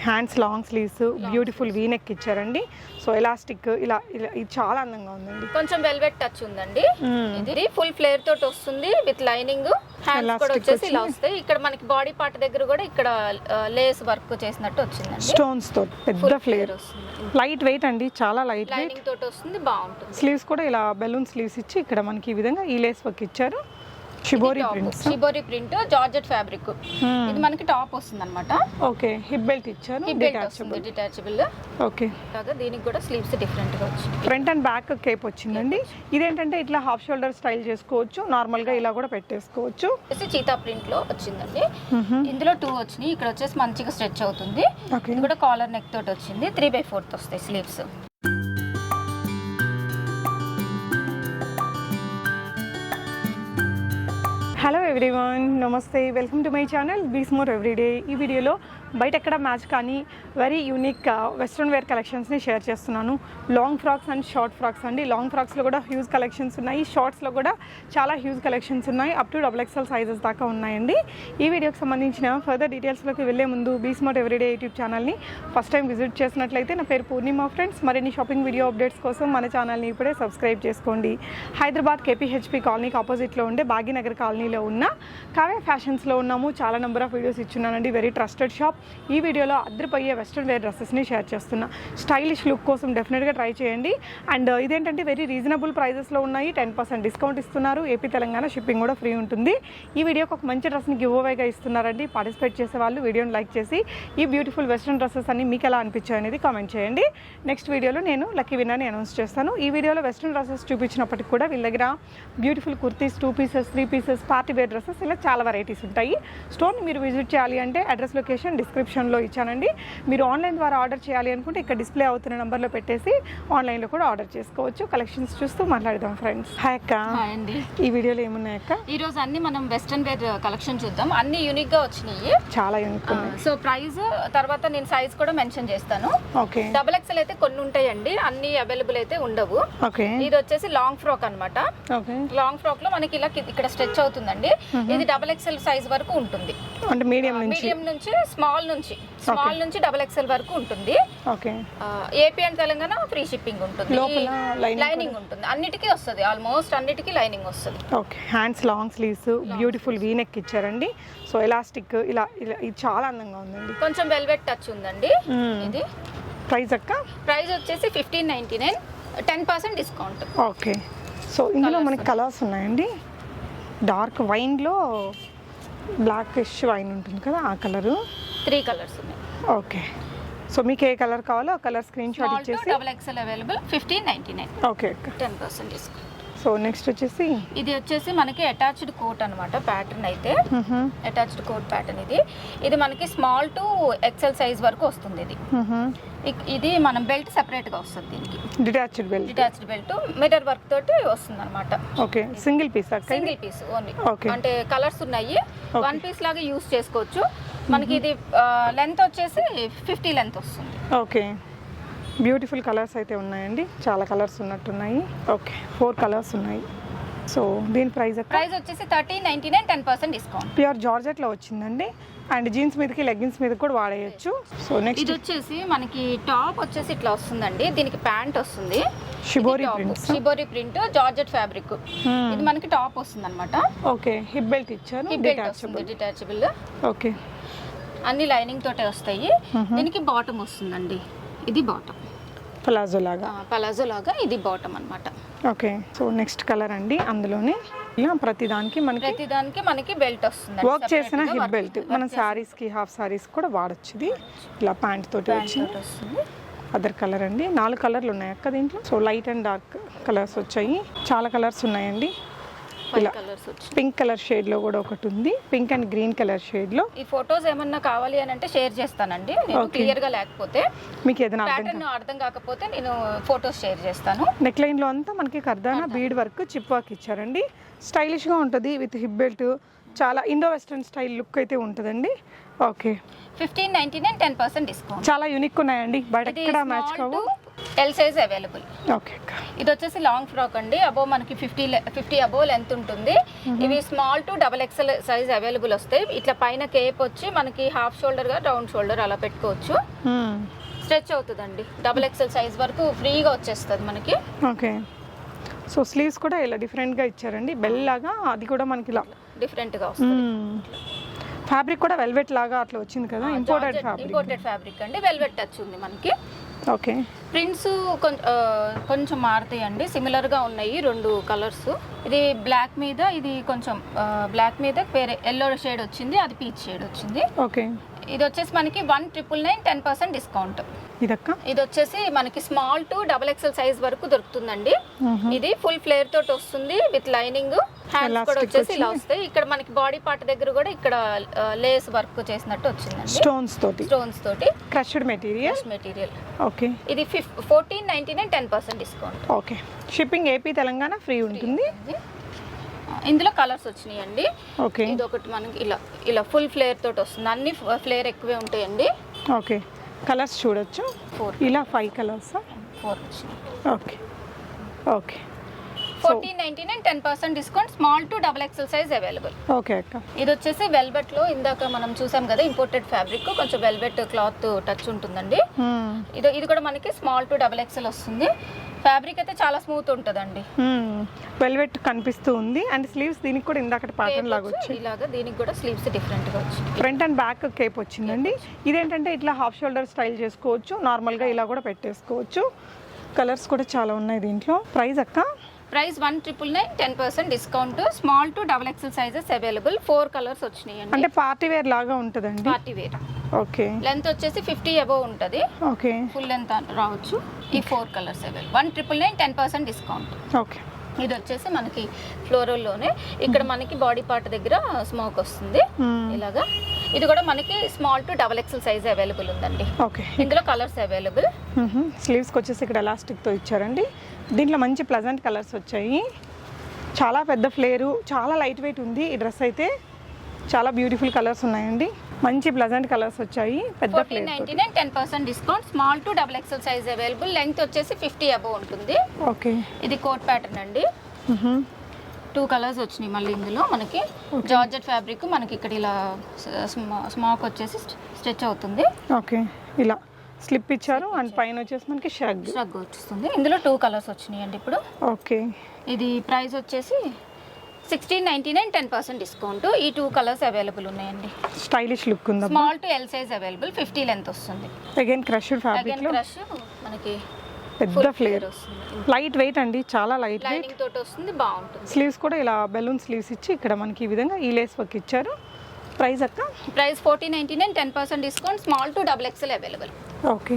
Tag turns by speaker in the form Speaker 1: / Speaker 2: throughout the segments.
Speaker 1: Hands long sleeves beautiful V neck ఇచ్చారండి. So elastic ఇలా ఇలా ఇది చాలా అందంగా ఉందండి.
Speaker 2: కొంచెం వెల్వెట్ టచ్ ఉందండి. ఇది ఫుల్ ఫ్లేర్ తోటి వస్తుంది విత్ లైనింగ్. హ్యాండ్స్ కూడా వచ్చేసి ఇలా వస్తాయి. ఇక్కడ మనకి బాడీ పార్ట్ దగ్గర కూడా ఇక్కడ లేస్ వర్క్ చేసినట్టు వచ్చిందండి.
Speaker 1: స్టోన్స్ తో పెద్ద ఫ్లేర్ వస్తుంది. లైట్ వెయిట్ అండి, చాలా లైట్ వెయిట్.
Speaker 2: లైనింగ్ తోటి వస్తుంది, బాగుంటుంది.
Speaker 1: స్లీవ్స్ కూడా ఇలా బెలూన్ స్లీవ్స్ ఇచ్చి ఇక్కడ మనకి ఈ విధంగా ఈ లేస్ వర్క్ ఇచ్చారు. Shibori
Speaker 2: print georgette fabric. ఇది మనకి టాప్ వస్తుంది అన్నమాట.
Speaker 1: ఓకే, హిప్ బెల్ట్ ఇచ్చారు,
Speaker 2: డిటాచబుల్.
Speaker 1: ఓకే,
Speaker 2: దీనికి కూడా స్లీవ్స్ డిఫరెంట్ గా వచ్చింది.
Speaker 1: ఫ్రంట్ అండ్ బ్యాక్ కేప్ వచ్చిందండి. ఇదేంటంటే ఇట్లా హాఫ్ షోల్డర్ స్టైల్ చేసుకోవచ్చు, నార్మల్ గా ఇలా కూడా పెట్టేసుకోవచ్చు.
Speaker 2: చీతా ప్రింట్ లో వచ్చిందండి. ఇందులో 2 వచ్చినాయి. ఇక్కడ వచ్చేసి మంచిగా స్ట్రెచ్ అవుతుంది. ఇది కూడా కాలర్ నెక్ తోటి వచ్చింది. 3/4 వస్తాయి sleeves.
Speaker 1: Hello everyone, namaste, welcome to my channel Beesmore everyday. ఈ వీడియోలో బయట ఎక్కడ మ్యాచ్ కానీ వెరీ యూనిక్ వెస్ట్రన్ వేర్ కలెక్షన్స్ని షేర్ చేస్తున్నాను. Long frocks and short frocks అండి. లాంగ్ ఫ్రాక్స్లో కూడా హ్యూజ్ కలెక్షన్స్ ఉన్నాయి, షార్ట్స్లో కూడా చాలా హ్యూజ్ కలెక్షన్స్ ఉన్నాయి. అప్ టు XXL సైజెస్ దాకా ఉన్నాయండి. ఈ వీడియోకి సంబంధించిన ఫర్దర్ డీటెయిల్స్లోకి వెళ్ళే ముందు బీస్మోర్ ఎవ్రీడే యూట్యూబ్ ఛానల్ని ఫస్ట్ టైం విజిట్ చేసినట్లయితే నా పేరు పూర్ణిమ ఫ్రెండ్స్. మరిన్ని షాపింగ్ వీడియో అప్డేట్స్ కోసం మన ఛానల్ని ఇప్పుడే సబ్స్క్రైబ్ చేసుకోండి. హైదరాబాద్ KPHP కాలనీకి ఆపోజిట్లో ఉండే భాగ్యనగర్ కాలనీలో ఉన్న కావ్య ఫ్యాషన్స్లో ఉన్నాము. చాలా నెంబర్ ఆఫ్ వీడియోస్ ఇచ్చున్నానండి. Very trusted shop. ఈ వీడియోలో అద్దరిపోయే వెస్ట్రన్ వేర్ డ్రెస్సెస్ని షేర్ చేస్తున్నా. స్టైలిష్ లుక్ కోసం డెఫినెట్గా ట్రై చేయండి. అండ్ ఇదేంటంటే వెరీ రీజనబుల్ ప్రైజెస్లో ఉన్నాయి. 10% డిస్కౌంట్ ఇస్తున్నారు. ఏపీ తెలంగాణ షిప్పింగ్ కూడా ఫ్రీ ఉంటుంది. ఈ వీడియోకి ఒక మంచి డ్రెస్ని గివ్ అవేగా ఇస్తున్నారండి. పార్టిసిపేట్ చేసే వాళ్ళు వీడియోని లైక్ చేసి ఈ బ్యూటిఫుల్ వెస్ట్రన్ డ్రెస్సెస్ అన్ని మీకు ఎలా అనిపించాయి అనేది కామెంట్ చేయండి. నెక్స్ట్ వీడియోలో నేను లక్కీ విన్నర్ని అనౌన్స్ చేస్తాను. ఈ వీడియోలో వెస్ట్రన్ డ్రెస్సెస్ చూపించినప్పటికి కూడా వీళ్ళ దగ్గర beautiful kurtis, 2 pieces, 3 pieces, party wear dresses ఇలా చాలా వెరైటీస్ ఉంటాయి. స్టోర్ని మీరు విజిట్ చేయాలి అంటే అడ్రస్ లొకేషన్ డిస్క్రిప్షన్లో ఇచ్చానండి. మీరు ఆన్లైన్ ద్వారా ఆర్డర్ చేయాలి అనుకుంటే ఇక్కడ డిస్ప్లే అవుతున్న నెంబర్లో పెట్టేసి ఆన్లైన్లో కూడా ఆర్డర్ చేసుకోవచ్చు. కలెక్షన్స్ చూస్తూ మాట్లాడదాం ఫ్రెండ్స్. హాయ్ అక్క. ఈ వీడియోలో ఏమున్నాయి అక్క?
Speaker 2: ఈ రోజు అన్ని మనం వెస్ట్రన్ వేర్ కలెక్షన్ చూద్దాం. అన్ని యూనిక్ గా వచ్చినాయి,
Speaker 1: చాలా యూనిక్ ఉన్నాయి.
Speaker 2: సో ప్రైస్ తర్వాత నేను సైజ్ కూడా మెన్షన్ చేస్తాను.
Speaker 1: ఓకే,
Speaker 2: XXL అయితే కొన్ని ఉంటాయండి, అన్ని అవైలబుల్ అయితే ఉండవు.
Speaker 1: ఓకే,
Speaker 2: ఇది వచ్చేసి లాంగ్ ఫ్రాక్ అన్నమాట.
Speaker 1: ఓకే,
Speaker 2: లాంగ్ ఫ్రాక్ లో మనకి ఇలా ఇక్కడ స్ట్రెచ్ అవుతుందండి. ఇది XXL సైజ్ వరకు ఉంటుంది.
Speaker 1: అంటే మీడియం
Speaker 2: నుంచి స్మాల్ నుంచి XXL వరకు ఉంటుంది.
Speaker 1: Okay,
Speaker 2: AP and Telangana free shipping ఉంటుంది. లైనింగ్ ఉంటుంది, అన్నిటికీ వస్తుంది, ఆల్మోస్ట్ అన్నిటికీ లైనింగ్ వస్తుంది.
Speaker 1: Okay, hands long sleeves beautiful V neck ఇచ్చారండి. సో ఎలాస్టిక్ ఇలా ఇలా ఇది చాలా అందంగా ఉందండి.
Speaker 2: కొంచెం వెల్వెట్ టచ్ ఉందండి. ఇది
Speaker 1: ప్రైస్ అక్క?
Speaker 2: ప్రైస్ వచ్చేసి 1599, 10% డిస్కౌంట్.
Speaker 1: ఓకే, సో ఇందులో మనకి కలర్స్ ఉన్నాయండి. డార్క్ వైన్లో బ్లాకిష్ వైన్ ఉంటుంది కదా, ఆ కలరు.
Speaker 2: 3 కలర్స్ ఉన్నాయి.
Speaker 1: ఓకే, సో మీకు ఏ కలర్ కావాలో ఆ కలర్ స్క్రీన్ షాట్ ఇచ్చేసి
Speaker 2: XXL available 1599.
Speaker 1: Okay,
Speaker 2: 10% discount.
Speaker 1: So next వచ్చేసి
Speaker 2: ఇది వచ్చేసి మనకి అటాచ్డ్ కోట్ అనమాట. ప్యాటర్న్ అయితే అటాచ్డ్ కోట్ ప్యాటర్న్. ఇది మనకి స్మాల్ టు XL సైజ్ వరకు వస్తుంది. ఇది మనం బెల్ట్ సెపరేట్ గా వస్తుంది. దీనికి డిటాచ్డ్ బెల్ట్ మిర్రర్ వర్క్ తోటి వస్తుంది అనమాట.
Speaker 1: Okay, single piece
Speaker 2: only. అంటే కలర్స్ ఉన్నాయి, 1 పీస్ లాగా యూస్ చేసుకోవచ్చు. మనకి ఇది లెంత్ వచ్చేసి 50 లెంత్ వస్తుంది.
Speaker 1: ఓకే, బ్యూటిఫుల్ కలర్స్ అయితే ఉన్నాయండి. చాలా కలర్స్ ఉన్నట్టున్నాయి. ఓకే, 4 కలర్స్ ఉన్నాయి. సో దీని ప్రైస్
Speaker 2: వచ్చేసి 1399, 10% డిస్కౌంట్.
Speaker 1: ప్యూర్ జార్జెట్లో వచ్చింది అండ్ జీన్స్ మీదకి లెగ్గిన్స్ మీద కూడా వాడేయచ్చు. సో నెక్స్ట్
Speaker 2: ఇది వచ్చేసి మనకి టాప్ వచ్చేసి ఇట్లా వస్తుందండి. దీనికి ప్యాంట్ వస్తుంది.
Speaker 1: Shibori print
Speaker 2: georgette fabric. ఇది మనకి టాప్ వస్తుంది అనమాట.
Speaker 1: ఓకే, హిప్ బెల్ట్ ఇచ్చారు,
Speaker 2: డిటాచబుల్.
Speaker 1: ఓకే,
Speaker 2: అన్ని లైనింగ్ తోటే వస్తాయి. దీనికి బాటమ్ వస్తుందండి. ఇది బాటమ్
Speaker 1: పలాజో లాగా
Speaker 2: ఇది బాటమ్ అన్నమాట.
Speaker 1: ఓకే, సో నెక్స్ట్ కలర్ అండి. అందులోనే ప్రతిదానికి
Speaker 2: మనకి బెల్ట్ వస్తుంది,
Speaker 1: వర్క్ చేసిన హిప్ బెల్ట్. మనం సారీస్ కి, హాఫ్ సారీస్ కూడా వాడచ్చు. ఇది ఇలా ప్యాంట్ తోటి వస్తుంది. అదర్ కలర్ అండి. 4 కలర్లు ఉన్నాయి అక్క దీంట్లో. So light and dark colours వచ్చాయి. చాలా కలర్స్ ఉన్నాయండి. ఇలా పింక్ కలర్ షేడ్ లో కూడా ఒకటి ఉంది, pink and green colour shade లో.
Speaker 2: ఈ ఫొటోస్ ఏమన్నా కావాలి అని అంటే షేర్ చేస్తానండి నేను, క్లియర్ గా లేకపోతే.
Speaker 1: మీకు ఏదైనా
Speaker 2: అర్థం కాకపోతే నేను ఫొటోస్ షేర్ చేస్తాను.
Speaker 1: నెక్ లైన్ లో అంతా మనకి కర్దానా బీడ్ వర్క్, చిప్ వర్క్ ఇచ్చారండి. స్టైలిష్ గా ఉంటుంది విత్ హిప్ బెల్ట్. చాలా ఇండో వెస్టర్న్ స్టైల్ లుక్ అయితే ఉంటుందండి. Okay,
Speaker 2: 1599, 10% discount.
Speaker 1: చాలా యూనిక్ ఉన్నాయండి, బయట ఎక్కడ మ్యాచ్ కావు.
Speaker 2: L size available.
Speaker 1: ఓకే అక్క.
Speaker 2: ఇది వచ్చేసి లాంగ్ ఫ్రాక్ అండి. అబోవ్ మనకి 50 అబోవ్ లెంత్ ఉంటుంది. ఇవి small to double XL size available వస్తాయి. ఇట్లా పైన కేప్ వచ్చి మనకి హాఫ్ షోల్డర్ గా రౌండ్ షోల్డర్ అలా పెట్టుకోవచ్చు. స్ట్రెచ్ అవుతుందండి. డబల్ ఎక్సెల్ సైజ్ వరకు ఫ్రీగా వచ్చేస్తుంది మనకి.
Speaker 1: ఓకే. సో స్లీవ్స్ కూడా ఇలా డిఫరెంట్ గా ఇచ్చారండి. బెల్ లాగా అది కూడా మనకి ఇలా
Speaker 2: డిఫరెంట్ గా వస్తుంది.
Speaker 1: ఫ్యాబ్రిక్ కూడా వెల్వెట్ లాగా అట్లా వచ్చింది కదా.
Speaker 2: ఇంపోర్టెడ్ ఫ్యాబ్రిక్ అండి. వెల్వెట్ టచ్ ఉంది మనకి.
Speaker 1: ఓకే.
Speaker 2: ప్రింట్స్ కొంచెం మారుతాయండి. సిమిలర్ గా ఉన్నాయి 2 కలర్స్. ఇది బ్లాక్ మీద, ఇది కొంచెం బ్లాక్ మీద వేరే ఎల్లో షేడ్ వచ్చింది, అది పీచ్ షేడ్ వచ్చింది.
Speaker 1: ఓకే.
Speaker 2: ఇది వచ్చేసి మనకి 1999 10% డిస్కౌంట్. ఇది వచ్చేసి మనకి small to double XL size వరకు దొరుకుతుందండి. ఇది ఫుల్ ఫ్లేర్ తోటి వస్తుంది విత్ లైనింగ్. హ్యాండ్స్ కూడా వచ్చేసి ఇలా వస్తాయి. ఇక్కడ మనకి బాడీ పార్ట్ దగ్గర కూడా ఇక్కడ లేస్ వర్క్ చేసినట్టు వచ్చిందండి.
Speaker 1: స్టోన్స్ తోటి క్రష్డ్ మెటీరియల్. ఓకే. ఇది
Speaker 2: 1499 10% discount.
Speaker 1: Okay. Shipping AP Telangana free ఉంటుంది.
Speaker 2: ఇందులో కలర్స్ వచ్చినాయండి.
Speaker 1: ఓకే.
Speaker 2: ఇది ఒకటి మనకి ఇలా ఫుల్ ఫ్లేర్ తోటి వస్తుంది. అన్ని ఫ్లేర్ ఎక్కువే ఉంటాయండి.
Speaker 1: ఓకే. కలర్స్ చూడొచ్చు.
Speaker 2: 4
Speaker 1: ఇలా 5 కలర్స్
Speaker 2: 4 వచ్చినాయి.
Speaker 1: Okay. Okay.
Speaker 2: 1499 10% discount. Small to double XL size available.
Speaker 1: Okay అక్క.
Speaker 2: ఇది వచ్చేసి వెల్వెట్ లో ఇందాక మనం చూసాం కదా, ఇంపోర్టెడ్ ఫ్యాబ్రిక్, కొంచెం వెల్వెట్ క్లాత్ టచ్ ఉంటుందండి. ఇది కూడా మనకి స్మాల్ టు డబల్ ఎక్సెల్ వస్తుంది. ఫ్యాబ్రిక్ అయితే చాలా స్మూత్ ఉంటుందండి.
Speaker 1: వెల్వెట్ కనిపిస్తూ ఉంది. అండ్ స్లీవ్స్ దీనికి కూడా ఇందాక ప్యాటర్న్ లాగా వచ్చి
Speaker 2: ఇలాగా దీనికి కూడా స్లీవ్స్ డిఫరెంట్ గా వచ్చి
Speaker 1: ఫ్రంట్ అండ్ బ్యాక్ కేప్ వచ్చిందండి. ఇదేంటంటే ఇట్లా హాఫ్ షోల్డర్ స్టైల్ చేసుకోవచ్చు, నార్మల్ గా ఇలా కూడా పెట్టేసుకోవచ్చు. కలర్స్ కూడా చాలా ఉన్నాయి దీంట్లో. ప్రైస్ అక్క?
Speaker 2: Price 1999 10% discount. Small to double XL sizes available. 4 colours వచ్చినాయండి.
Speaker 1: అంటే పార్టీ వేర్ లాగా ఉంటదండి.
Speaker 2: Party wear.
Speaker 1: ఓకే.
Speaker 2: లెంత్ వచ్చేసి 50 అబోవ్ ఉంటది.
Speaker 1: ఓకే.
Speaker 2: ఫుల్ లెంత్ రావచ్చు. ఈ 4 కలర్స్ అవైలబుల్. 1999 10% డిస్కౌంట్.
Speaker 1: ఓకే.
Speaker 2: ఇది వచ్చేసి మనకి ఫ్లోరల్ లోనే ఇక్కడ మనకి బాడీ పార్ట్ దగ్గర స్మోక్ వస్తుంది ఇలాగా. ఇది కూడా మనకి small to double XL size available ఉందండి.
Speaker 1: ఓకే.
Speaker 2: ఇందులో కలర్స్ అవైలబుల్.
Speaker 1: స్లీవ్స్కి వచ్చేసి ఇక్కడ ఎలాస్టిక్ తో ఇచ్చారండి. దీంట్లో మంచి ప్లెజెంట్ కలర్స్ వచ్చాయి. చాలా పెద్ద ఫ్లేరు, చాలా లైట్ వెయిట్ ఉంది ఈ డ్రెస్ అయితే. చాలా బ్యూటిఫుల్ కలర్స్ ఉన్నాయండి. మంచి ప్లెజెంట్ కలర్స్ వచ్చాయి. పెద్ద flare.
Speaker 2: 1499 10% discount. Small to double XL size available. Length వచ్చేసి 50 అబోవ్ ఉంటుంది.
Speaker 1: ఓకే.
Speaker 2: ఇది కోట్ ప్యాటర్న్ అండి. 2 కలర్స్ వచ్చినాయి మళ్ళీ ఇందులో మనకి. జార్జెట్ ఫ్యాబ్రిక్ మనకి ఇక్కడ ఇలా స్మాక్ వచ్చేసి స్ట్రెచ్ అవుతుంది.
Speaker 1: ఓకే. ఇలా స్లిప్ ఇచ్చారు. అండ్ పైన వచ్చేసి మనకి షగ్
Speaker 2: వస్తుంది. ఇందులో 2 కలర్స్ వచ్చినాయండి ఇప్పుడు.
Speaker 1: ఓకే.
Speaker 2: ఇది ప్రైస్ వచ్చేసి 1699 10% డిస్కౌంట్. ఈ 2 కలర్స్ అవైలబుల్ ఉన్నాయండి.
Speaker 1: స్టైలిష్ లుక్ ఉంది.
Speaker 2: Small to L size available. 50 length వస్తుంది.
Speaker 1: అగైన్ క్రష్డ్ ఫ్యాబ్రిక్ లో
Speaker 2: క్రష్ మనకి
Speaker 1: పెద్ద ఫ్లేర్ వస్తుంది. లైట్ వెయిట్ అండి, చాలా లైట్ వెయిట్.
Speaker 2: లైనింగ్ తోటి వస్తుంది, బాగుంటుంది.
Speaker 1: స్లీవ్స్ కూడా ఇలా బెలూన్ స్లీవ్స్ ఇచ్చి ఇక్కడ మనకి ఈ విధంగా ఈ లేస్ వర్క్ ఇచ్చారు. ప్రైస్ అక్క?
Speaker 2: Price 1499 10% discount. Small to double XL available.
Speaker 1: Okay.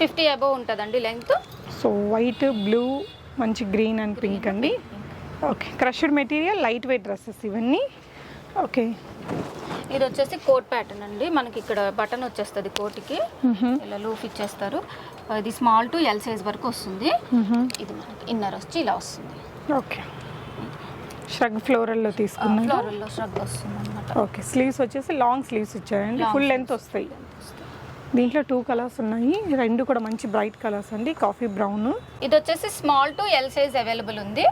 Speaker 2: 50 above ఉంటుందండి లెంగ్త్.
Speaker 1: సో వైట్, బ్లూ, మంచి గ్రీన్ అండ్ పింక్ అండి. Okay. Crushed material, light weight dresses ఇవన్నీ. ఓకే.
Speaker 2: ఇది వచ్చేసి కోట్ ప్యాటర్న్ అండి. మనకి ఇక్కడ బటన్ వచ్చేస్తుంది కోట్కి, ఇలా లూఫ్ ఇచ్చేస్తారు. ఇది స్మాల్ టు ఎల్ సైజ్ వరకు వస్తుంది. ఇది మనకి ఇన్నర్ వచ్చి ఇలా వస్తుంది.
Speaker 1: ఓకే. ష్రగ్ ఫ్లోరల్లో తీసుకున్నాం.
Speaker 2: ఫ్లోరల్లో ష్రగ్ వస్తుంది అన్నమాట.
Speaker 1: ఓకే. స్లీవ్స్ వచ్చేసి లాంగ్ స్లీవ్స్ ఇచ్చారండి, ఫుల్ లెంత్ వస్తాయి. దీంట్లో 2 కలర్స్ ఉన్నాయి, 2 కూడా మంచి బ్రైట్ కలర్స్ అండి. Coffee brown.
Speaker 2: ఇది వచ్చేసి small to L size available ఉంది.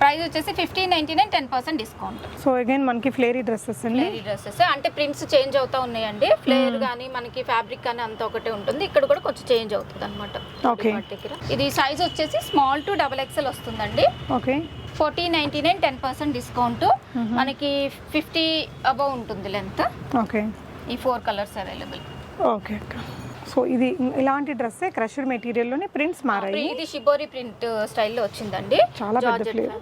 Speaker 2: ప్రైస్ వచ్చేసి 1599 10% డిస్కౌంట్.
Speaker 1: సో అగైన్ మనకి ఫ్లేరీ డ్రెస్సెస్ అండి.
Speaker 2: ఫ్లేరీ డ్రెస్సెస్ అంటే ప్రింట్స్ చేంజ్ అవుతా ఉన్నాయండి. ఫ్లేర్ కానీ మనకి ఫ్యాబ్రిక్ కానీ అంత ఒకటే ఉంటుంది. ఇక్కడ కూడా కొంచెం చేంజ్ అవుతుంది అనమాట.
Speaker 1: ఓకే.
Speaker 2: ఇది సైజ్ వచ్చేసి స్మాల్ టు డబల్ ఎక్స్ఎల్ వస్తుందండి.
Speaker 1: ఓకే.
Speaker 2: 1499 10% డిస్కౌంట్. మనకి 50 అబౌవ్ ఉంటుంది లెంత్.
Speaker 1: ఓకే.
Speaker 2: ఈ 4 కలర్స్ అవైలబుల్.
Speaker 1: ఓకే అక్క. సో ఇది ఇలాంటి డ్రెస్ క్రష్డ్ మెటీరియల్లోనే ప్రింట్స్ మారాయి.
Speaker 2: ఇది షిబోరి ప్రింట్ స్టైల్లో వచ్చిందండి.
Speaker 1: చాలా పెద్ద ఫ్లేర్.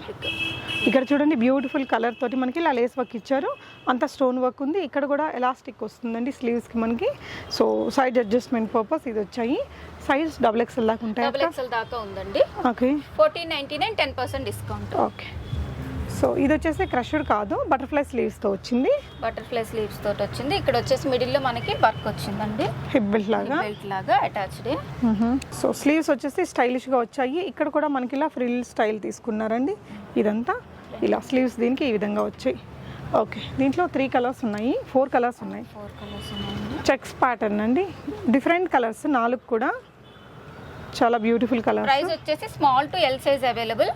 Speaker 1: ఇక్కడ చూడండి, బ్యూటిఫుల్ కలర్ తోటి మనకి ఇలా లేస్ వర్క్ ఇచ్చారు. అంతా స్టోన్ వర్క్ ఉంది. ఇక్కడ కూడా ఎలాస్టిక్ వస్తుందండి స్లీవ్స్కి మనకి. సో సైడ్ అడ్జస్ట్మెంట్ పర్పస్ ఇది వచ్చాయి. సైజ్ డబుల్ ఎక్స్ఎల్ దాకా ఉంటాయి.
Speaker 2: డబుల్ ఎక్స్ఎల్ దాకా ఉందండి.
Speaker 1: ఓకే.
Speaker 2: 1499 10% డిస్కౌంట్.
Speaker 1: ఓకే. సో ఇది వచ్చేసి క్రష్డ్ కాదు, బటర్ఫ్లై స్లీవ్స్తో వచ్చింది.
Speaker 2: బటర్ఫ్లై స్లీవ్స్ తోటి వచ్చింది. ఇక్కడ వచ్చేసి మిడిల్లో మనకి వర్క్ వచ్చిందండి,
Speaker 1: హిప్ బెల్ట్ లాగా.
Speaker 2: బెల్ట్ లాగా అటాచ్డ్.
Speaker 1: సో స్లీవ్స్ వచ్చేసి స్టైలిష్గా వచ్చాయి. ఇక్కడ కూడా మనకి ఇలా ఫ్రిల్ స్టైల్ తీసుకున్నారండి. ఇదంతా ఇలా స్లీవ్స్ దీనికి ఈ విధంగా వచ్చాయి. ఓకే. దీంట్లో 3 కలర్స్ ఉన్నాయి, 4 కలర్స్ ఉన్నాయి.
Speaker 2: 4 కలర్స్ ఉన్నాయండి.
Speaker 1: చెక్స్ ప్యాటర్న్ అండి, డిఫరెంట్ కలర్స్ 4 కూడా. చాలా బ్యూటిఫుల్ కలర్.
Speaker 2: ప్రైస్ వచ్చేసి small to L size available,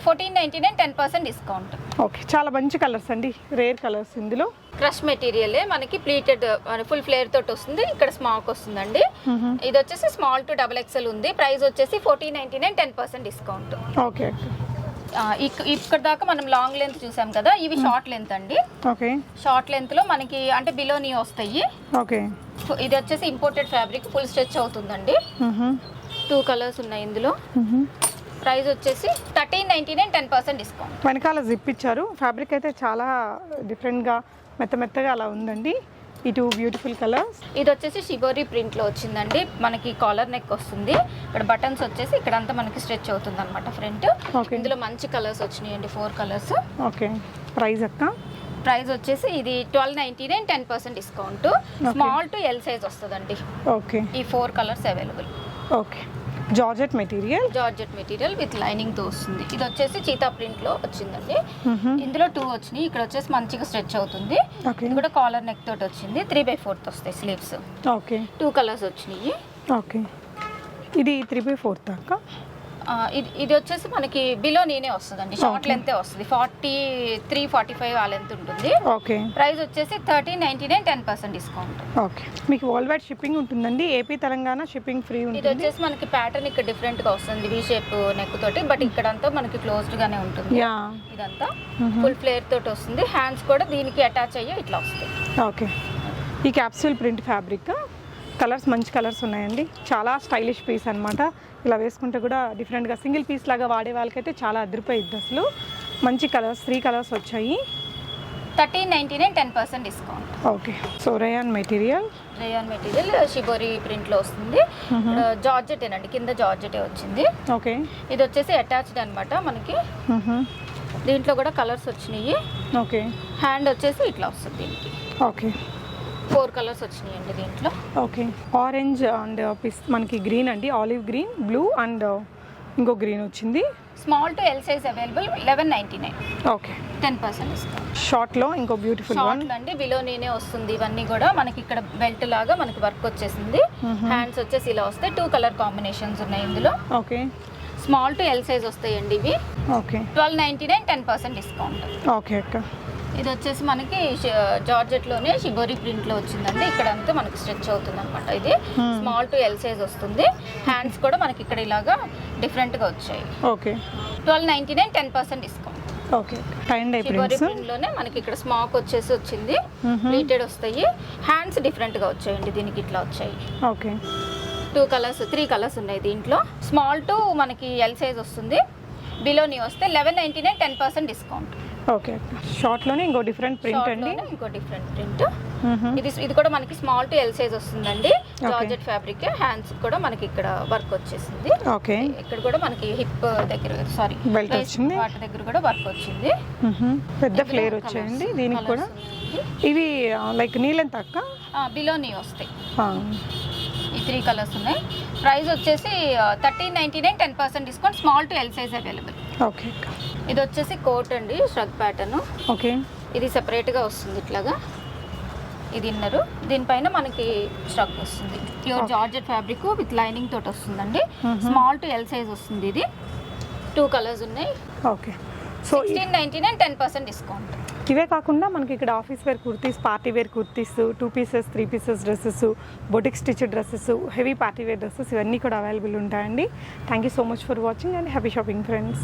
Speaker 2: 1499, 10% discount.
Speaker 1: Okay, చాలా మంచి కలర్స్ అండి, రేర్ కలర్స్. ఇందులో
Speaker 2: క్రష్ మెటీరియలే మనకి ప్లీటెడ్ ఫుల్ ఫ్లేర్ తోటి వస్తుంది, ఇక్కడ స్మాక్ వస్తుందండి. ఇది వచ్చేసి స్మాల్ టు XXL ఉంది. ప్రైస్ వచ్చేసి 1499, 10% డిస్కౌంట్.
Speaker 1: ఓకే,
Speaker 2: ఇక్కడ దాకా మనం లాంగ్ లెంత్ చూసాం కదా, ఇవి షార్ట్ లెంత్ అండి.
Speaker 1: ఓకే,
Speaker 2: షార్ట్ లెంత్ లో మనకి అంటే బిలో నీ వస్తాయి.
Speaker 1: ఓకే,
Speaker 2: ఇది వచ్చేసి ఇంపోర్టెడ్ ఫ్యాబ్రిక్, ఫుల్ స్ట్రెచ్ అవుతుందండి. 2 కలర్స్ ఉన్నాయి ఇందులో. ప్రైస్ వచ్చేసి 1399, 10% డిస్కౌంట్.
Speaker 1: వెనకాల జిప్ ఇచ్చారు. ఫ్యాబ్రిక్ అయితే చాలా డిఫరెంట్గా మెత్తగా అలా ఉందండి. ఈ 2 బ్యూటిఫుల్ కలర్స్.
Speaker 2: ఇది వచ్చేసి షిబోరి ప్రింట్ లో వచ్చిందండి. మనకి కాలర్ నెక్ వస్తుంది, ఇక్కడ బటన్స్ వచ్చేసి ఇక్కడ అంతా మనకి స్ట్రెచ్ అవుతుంది అనమాట ఫ్రంట్. ఇందులో మంచి కలర్స్ వచ్చినాయండి, 4 కలర్స్.
Speaker 1: ఓకే, ప్రైస్ అక్క?
Speaker 2: ప్రైస్ వచ్చేసి ఇది 1299, 10% discount. Small to L size వస్తుందండి.
Speaker 1: ఓకే,
Speaker 2: ఈ 4 colours available.
Speaker 1: Okay, georgette material
Speaker 2: with lining తో వస్తుంది. ఇది వచ్చేసి చీతా ప్రింట్ లో వచ్చిందండి. ఇందులో 2 వచ్చినాయి. ఇక్కడ వచ్చేసి మంచిగా స్ట్రెచ్ అవుతుంది. ఇది కూడా కాలర్ నెక్ తోటి వచ్చింది. 3/4 వస్తాయి స్లీవ్స్.
Speaker 1: ఓకే,
Speaker 2: 2 కలర్స్ వచ్చినాయి.
Speaker 1: ఓకే, ఇది 3/4 దాకా.
Speaker 2: ఇది వచ్చేసి మనకి బిలో నీనే వస్తుందండి, షార్ట్ లెంత్ వస్తుంది. 43, 45 ఆ లెంత్ ఉంటుంది.
Speaker 1: ఓకే,
Speaker 2: ప్రైస్ వచ్చేసి 1399, 10% డిస్కౌంట్.
Speaker 1: ఓకే, మీకు వరల్డ్ వైడ్ షిప్పింగ్ ఉంటుందండి. ఏపీ తెలంగాణ షిప్పింగ్ ఫ్రీ ఉంటుంది.
Speaker 2: ఇది వచ్చేసి మనకి ప్యాటర్న్ ఇక్కడ డిఫరెంట్ గా వస్తుంది, వి షేప్ నెక్ తోటి. బట్ ఇక్కడంతా మనకి క్లోజ్డ్ గానే ఉంటుంది. ఇదంతా ఫుల్ ఫ్లేర్ తోటి వస్తుంది. హ్యాండ్స్ కూడా దీనికి అటాచ్ అయ్యి ఇట్లా వస్తాయి.
Speaker 1: ఓకే, ఈ క్యాప్సూల్ ప్రింట్ ఫ్యాబ్రిక్ కలర్స్ మంచి కలర్స్ ఉన్నాయండి. చాలా స్టైలిష్ పీస్ అనమాట. ఇలా వేసుకుంటే కూడా డిఫరెంట్గా సింగిల్ పీస్ లాగా వాడే వాళ్ళకైతే చాలా అదిరిపోయిద్ది అసలు. మంచి కలర్స్, 3 కలర్స్ వచ్చాయి.
Speaker 2: 1399, 10% discount.
Speaker 1: Okay, so rayon material
Speaker 2: shibori print లో వస్తుంది. జార్జెట్ ఏనండి, కింద జార్జెటే వచ్చింది.
Speaker 1: ఓకే,
Speaker 2: ఇది వచ్చేసి అటాచ్డ్ అనమాట మనకి. దీంట్లో కూడా కలర్స్ వచ్చినాయి.
Speaker 1: ఓకే,
Speaker 2: హ్యాండ్ వచ్చేసి ఇట్లా వస్తుంది దీనికి.
Speaker 1: ఓకే,
Speaker 2: 4 కలర్స్ వచ్చినాయండి దీంట్లో.
Speaker 1: ఓకే, ఆరెంజ్ అండ్ మనకి గ్రీన్ అండి, ఆలివ్ గ్రీన్, బ్లూ అండ్ ఇంకో గ్రీన్ వచ్చింది.
Speaker 2: Small to L size available, 1199.
Speaker 1: Okay,
Speaker 2: 10% discount.
Speaker 1: షార్ట్లో ఇంకో బ్యూటిఫుల్ వన్
Speaker 2: అండి, బిలో నేనే వస్తుంది. ఇవన్నీ కూడా మనకి ఇక్కడ బెల్ట్ లాగా మనకి వర్క్ వచ్చేసింది. హ్యాండ్స్ వచ్చేసి ఇలా వస్తాయి. 2 కలర్ కాంబినేషన్స్ ఉన్నాయి ఇందులో.
Speaker 1: Okay,
Speaker 2: small to L size వస్తాయండి ఇవి.
Speaker 1: Okay,
Speaker 2: 1299, 10% discount.
Speaker 1: ఓకే అక్క.
Speaker 2: ఇది వచ్చేసి మనకి జార్జెట్ లోనే షిబోరి ప్రింట్ లో వచ్చిందండి. ఇక్కడ అంతా మనకి స్ట్రెచ్ అవుతుంది అనమాట. ఇది స్మాల్ టు ఎల్ సైజ్ వస్తుంది. హ్యాండ్స్ కూడా మనకి ఇక్కడ ఇలాగా డిఫరెంట్ గా వచ్చాయి.
Speaker 1: Okay,
Speaker 2: 1299, 10% discount.
Speaker 1: Okay, tie and dye
Speaker 2: shibori print లోనే మనకి ఇక్కడ స్మాక్ వచ్చేసి వచ్చింది. ప్లీటెడ్ వస్తాయి. హ్యాండ్స్ డిఫరెంట్ గా వచ్చాయండి, దీనికి ఇట్లా వచ్చాయి.
Speaker 1: ఓకే,
Speaker 2: 2 కలర్స్, 3 కలర్స్ ఉన్నాయి దీంట్లో. స్మాల్ టు మనకి ఎల్ సైజ్ వస్తుంది. బిలో నీ వస్తే 1199, 10% డిస్కౌంట్.
Speaker 1: ఓకే, షార్ట్లోనే ఇంకో డిఫరెంట్ ప్రింట్ అండి.
Speaker 2: ఇంకో డిఫరెంట్ ప్రింట్. ఇది కూడా మనకి స్మాల్ టు ఎల్ సైజ్ వస్తుందండి. Georgette fabric. హ్యాండ్స్ కూడా మనకి ఇక్కడ వర్క్ వచ్చేసింది.
Speaker 1: ఓకే,
Speaker 2: ఇక్కడ కూడా మనకి హిప్ దగ్గర
Speaker 1: బెల్ట్ వచ్చింది,
Speaker 2: వాటి దగ్గర కూడా వర్క్ వచ్చింది.
Speaker 1: పెద్ద ఫ్లేర్ వచ్చాయండి దీనికి కూడా. ఇవి లైక్ నీళ్ళని తక్క
Speaker 2: బిలో నీ వస్తాయి. ఈ 3 కలర్స్ ఉన్నాయి. ప్రైస్ వచ్చేసి 1399, 10% discount. Small to L size available.
Speaker 1: Okay,
Speaker 2: ఇది వచ్చేసి కోట్ అండి, ష్రగ్ ప్యాటర్న్.
Speaker 1: ఓకే,
Speaker 2: ఇది సెపరేట్గా వస్తుంది ఇట్లాగా. ఇది ఇన్నరు, దీనిపైన మనకి ష్రగ్ వస్తుంది. Pure georgette fabric with lining తోటి వస్తుందండి. స్మాల్ టు ఎల్ సైజ్ వస్తుంది. ఇది 2 కలర్స్ ఉన్నాయి.
Speaker 1: Okay, so
Speaker 2: 1699, 10% discount.
Speaker 1: ఇవే కాకుండా మనకి ఇక్కడ office wear kurtis, party wear kurtis, 2 pieces 3 pieces dresses, boutique stitch dresses, heavy party wear dresses ఇవన్నీ కూడా అవైలబుల్ ఉంటాయండి. Thank you so much for watching and happy shopping friends.